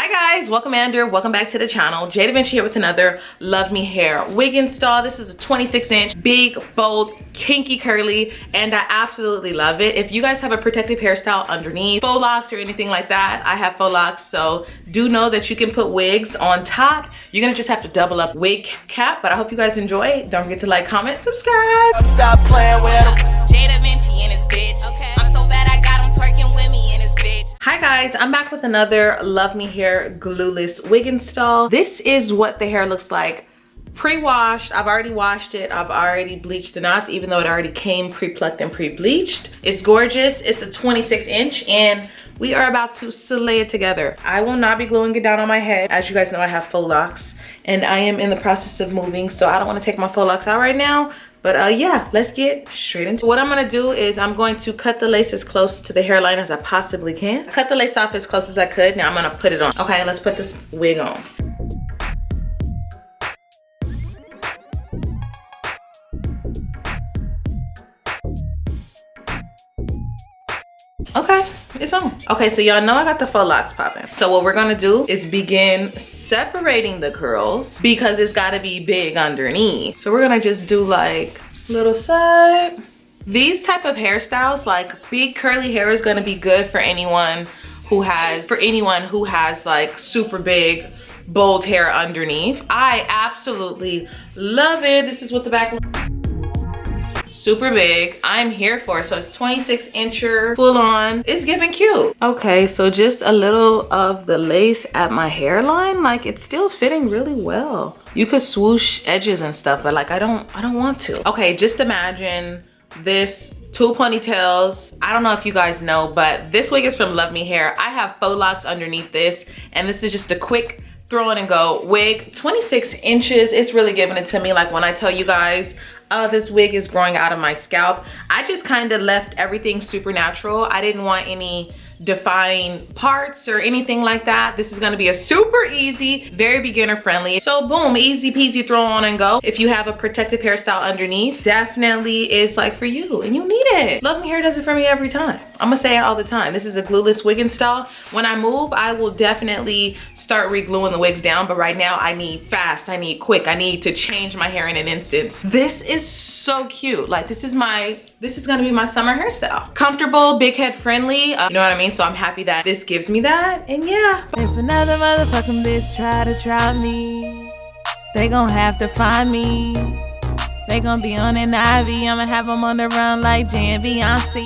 Hi guys, welcome back to the channel. Jdevinci here with another Luvmehair wig install. This is a 26-inch, big, bold, kinky curly, and I absolutely love it. If you guys have a protective hairstyle underneath, faux locks or anything like that, I have faux locks, so do know that you can put wigs on top. You're gonna just have to double up wig cap, but I hope you guys enjoy. Don't forget to like, comment, subscribe. Stop playing with him. Jdevinci and his bitch. Okay. I'm so bad I got him twerking with me and his bitch. Hi guys, I'm back with another Luvmehair glueless wig install. This is what the hair looks like pre-washed. I've already washed it. I've already bleached the knots, even though it already came pre-plucked and pre-bleached. It's gorgeous. It's a 26-inch and we are about to slay it together. I will not be gluing it down on my head. As you guys know, I have faux locks and I am in the process of moving, so I don't want to take my faux locks out right now. But yeah, let's get straight into it. What I'm gonna do is I'm going to cut the lace as close to the hairline as I possibly can. Cut the lace off as close as I could. Now I'm gonna put it on. Okay, let's put this wig on. Okay, it's on. Okay, so y'all know I got the faux locks popping. So what we're gonna do is begin separating the curls because it's gotta be big underneath. So we're gonna just do like little side. These type of hairstyles, like big curly hair, is gonna be good for anyone who has like super big, bold hair underneath. I absolutely love it. This is what the back looks like. Super big. I'm here for it. So it's 26-incher full on. It's giving cute. Okay, so just a little of the lace at my hairline, like it's still fitting really well. You could swoosh edges and stuff, but like I don't want to. Okay, just imagine this, two ponytails. I don't know if you guys know, but this wig is from Luvmehair. I have faux locks underneath this, and this is just a quick throw in and go wig. 26 inches. It's really giving it to me. Like when I tell you guys, this wig is growing out of my scalp, I just kind of left everything super natural. I didn't want any defined parts or anything like that. This is going to be a super easy, very beginner friendly. So boom, easy peasy, throw on and go. If you have a protective hairstyle underneath, definitely is like for you and you need it. Luvmehair does it for me every time. I'm gonna say it all the time. This is a glueless wig install. When I move, I will definitely start re-gluing the wigs down, but right now I need fast, I need quick, I need to change my hair in an instant. This is so cute. Like this is gonna be my summer hairstyle. Comfortable, big head friendly, you know what I mean? So I'm happy that this gives me that, and yeah. If another motherfucking bitch try me, they gon' have to find me. They gon' be on an IV. I'ma have them on the run like Jdevinci.